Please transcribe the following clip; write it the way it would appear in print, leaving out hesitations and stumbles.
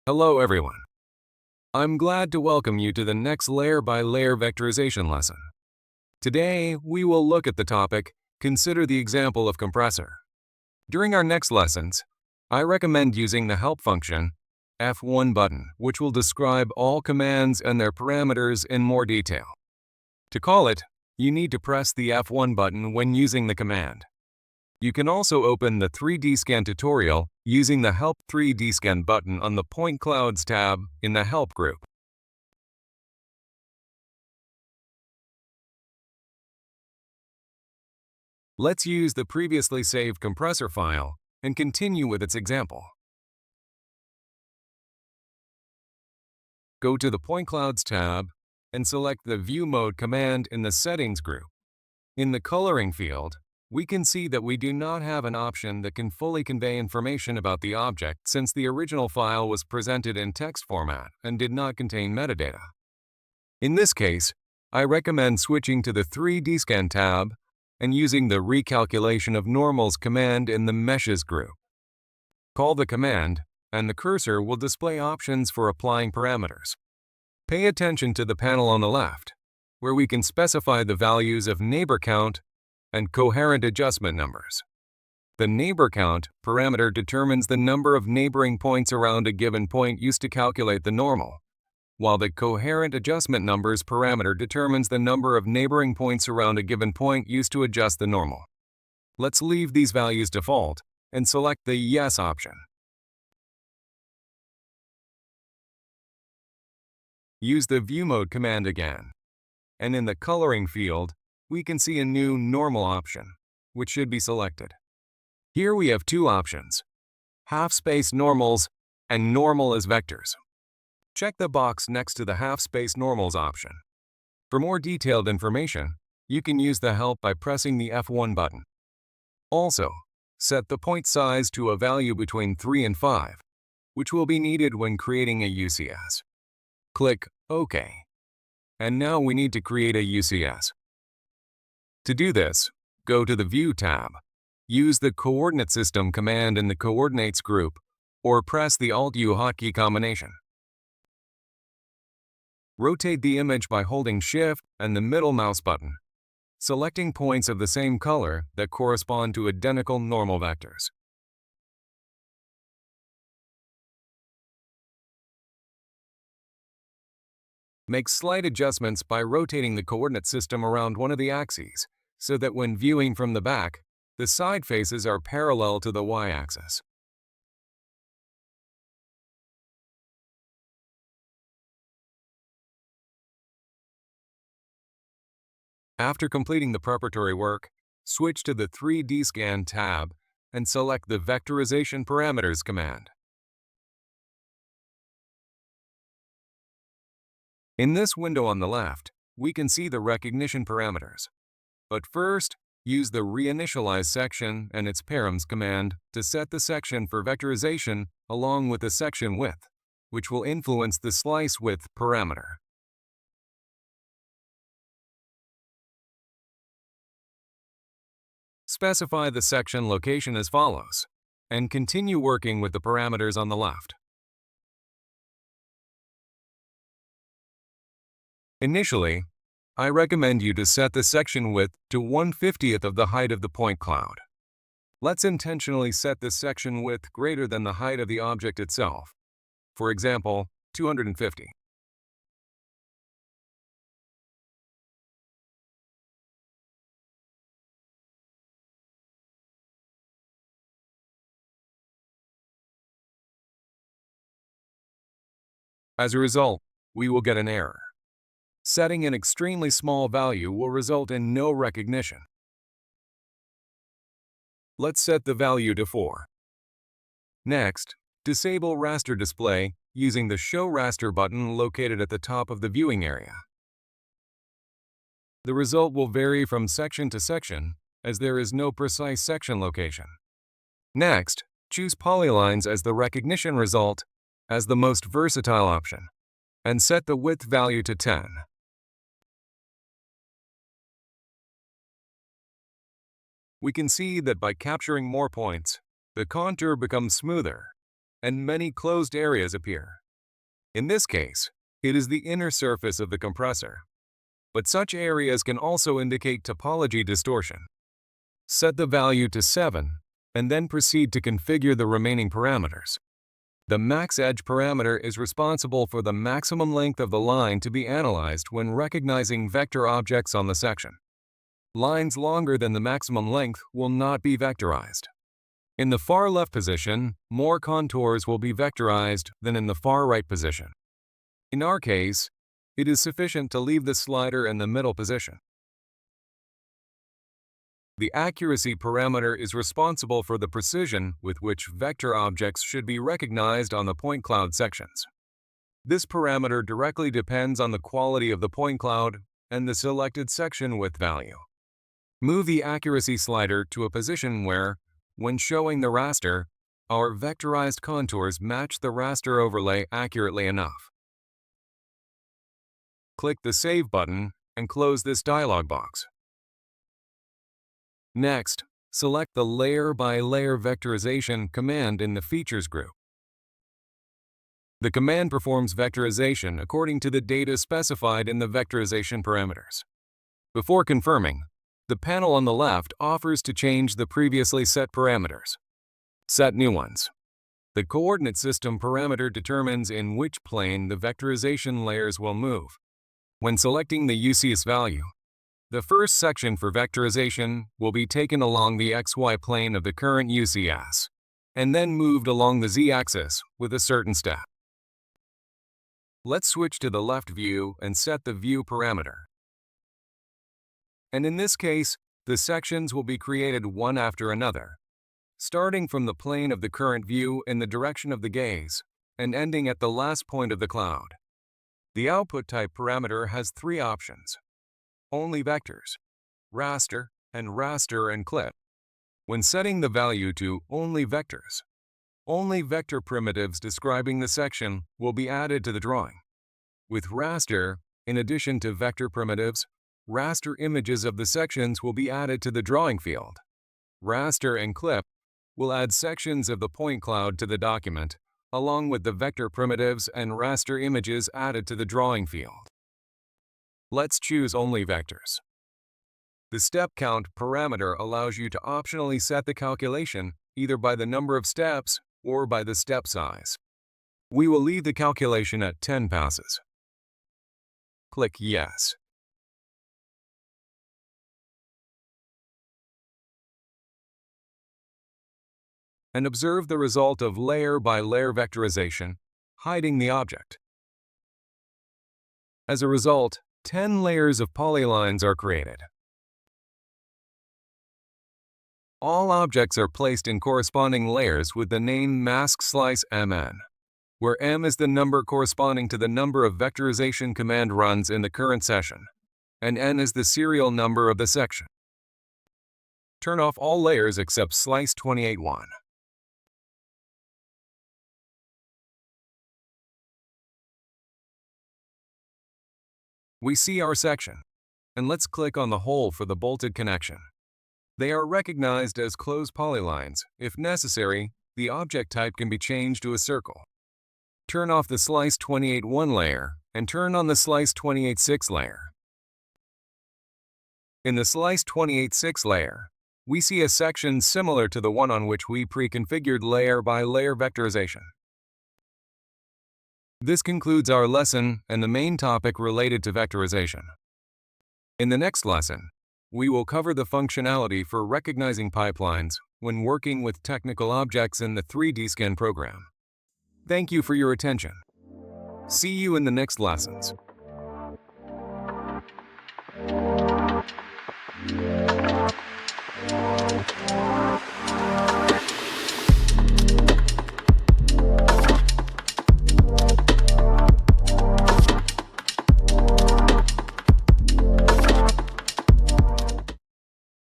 Hello everyone. I'm glad to welcome you to the next layer-by-layer vectorization lesson. Today, we will look at the topic, consider the example of compressor. During our next lessons, I recommend using the help function, F1 button, which will describe all commands and their parameters in more detail. To call it, you need to press the F1 button when using the command. You can also open the 3DScan tutorial using the Help 3DScan button on the Point Clouds tab in the Help group. Let's use the previously saved compressor file and continue with its example. Go to the Point Clouds tab and select the View Mode command in the Settings group. In the Coloring field, we can see that we do not have an option that can fully convey information about the object since the original file was presented in text format and did not contain metadata. In this case, I recommend switching to the 3DScan tab and using the Recalculation of Normals command in the Meshes group. Call the command, and the cursor will display options for applying parameters. Pay attention to the panel on the left, where we can specify the values of neighbor count and coherent adjustment numbers. The neighbor count parameter determines the number of neighboring points around a given point used to calculate the normal, while the coherent adjustment numbers parameter determines the number of neighboring points around a given point used to adjust the normal. Let's leave these values default and select the Yes option. Use the View Mode command again, and in the Coloring field, we can see a new Normal option, which should be selected. Here we have two options, half-space normals and normal as vectors. Check the box next to the half-space normals option. For more detailed information, you can use the help by pressing the F1 button. Also, set the point size to a value between 3 and 5, which will be needed when creating a UCS. Click OK. And now we need to create a UCS. To do this, go to the View tab, use the Coordinate System command in the Coordinates group, or press the Alt-U hotkey combination. Rotate the image by holding Shift and the middle mouse button, selecting points of the same color that correspond to identical normal vectors. Make slight adjustments by rotating the coordinate system around one of the axes, so that when viewing from the back, the side faces are parallel to the y-axis. After completing the preparatory work, switch to the 3DScan tab and select the Vectorization Parameters command. In this window on the left, we can see the recognition parameters. But first, use the REINITIALIZE section and its PARAMS command to set the section for vectorization along with the section width, which will influence the slice width parameter. Specify the section location as follows, and continue working with the parameters on the left. Initially, I recommend you to set the section width to 1/50th of the height of the point cloud. Let's intentionally set the section width greater than the height of the object itself. For example, 250. As a result, we will get an error. Setting an extremely small value will result in no recognition. Let's set the value to 4. Next, disable raster display using the Show Raster button located at the top of the viewing area. The result will vary from section to section as there is no precise section location. Next, choose polylines as the recognition result as the most versatile option, and set the width value to 10. We can see that by capturing more points, the contour becomes smoother, and many closed areas appear. In this case, it is the inner surface of the compressor. But such areas can also indicate topology distortion. Set the value to 7, and then proceed to configure the remaining parameters. The max edge parameter is responsible for the maximum length of the line to be analyzed when recognizing vector objects on the section. Lines longer than the maximum length will not be vectorized. In the far left position, more contours will be vectorized than in the far right position. In our case, it is sufficient to leave the slider in the middle position. The accuracy parameter is responsible for the precision with which vector objects should be recognized on the point cloud sections. This parameter directly depends on the quality of the point cloud and the selected section width value. Move the accuracy slider to a position where, when showing the raster, our vectorized contours match the raster overlay accurately enough. Click the Save button and close this dialog box. Next, select the Layer by Layer Vectorization command in the Features group. The command performs vectorization according to the data specified in the vectorization parameters. Before confirming, the panel on the left offers to change the previously set parameters. Set new ones. The coordinate system parameter determines in which plane the vectorization layers will move. When selecting the UCS value, the first section for vectorization will be taken along the XY plane of the current UCS, and then moved along the Z-axis with a certain step. Let's switch to the left view and set the view parameter. And in this case, the sections will be created one after another, starting from the plane of the current view in the direction of the gaze, and ending at the last point of the cloud. The output type parameter has three options: only vectors, raster and clip. When setting the value to only vectors, only vector primitives describing the section will be added to the drawing. With raster, in addition to vector primitives, raster images of the sections will be added to the drawing field. Raster and clip will add sections of the point cloud to the document, along with the vector primitives and raster images added to the drawing field. Let's choose only vectors. The step count parameter allows you to optionally set the calculation either by the number of steps or by the step size. We will leave the calculation at 10 passes. Click Yes. And observe the result of layer by layer vectorization, hiding the object. As a result, 10 layers of polylines are created. All objects are placed in corresponding layers with the name mask slice MN, where M is the number corresponding to the number of vectorization command runs in the current session, and N is the serial number of the section. Turn off all layers except Slice 28.1. We see our section, and let's click on the hole for the bolted connection. They are recognized as closed polylines. If necessary, the object type can be changed to a circle. Turn off the Slice 28.1 layer and turn on the Slice 28.6 layer. In the Slice 28.6 layer, we see a section similar to the one on which we pre-configured layer by layer vectorization. This concludes our lesson and the main topic related to vectorization. In the next lesson, we will cover the functionality for recognizing pipelines when working with technical objects in the 3DScan program. Thank you for your attention. See you in the next lessons.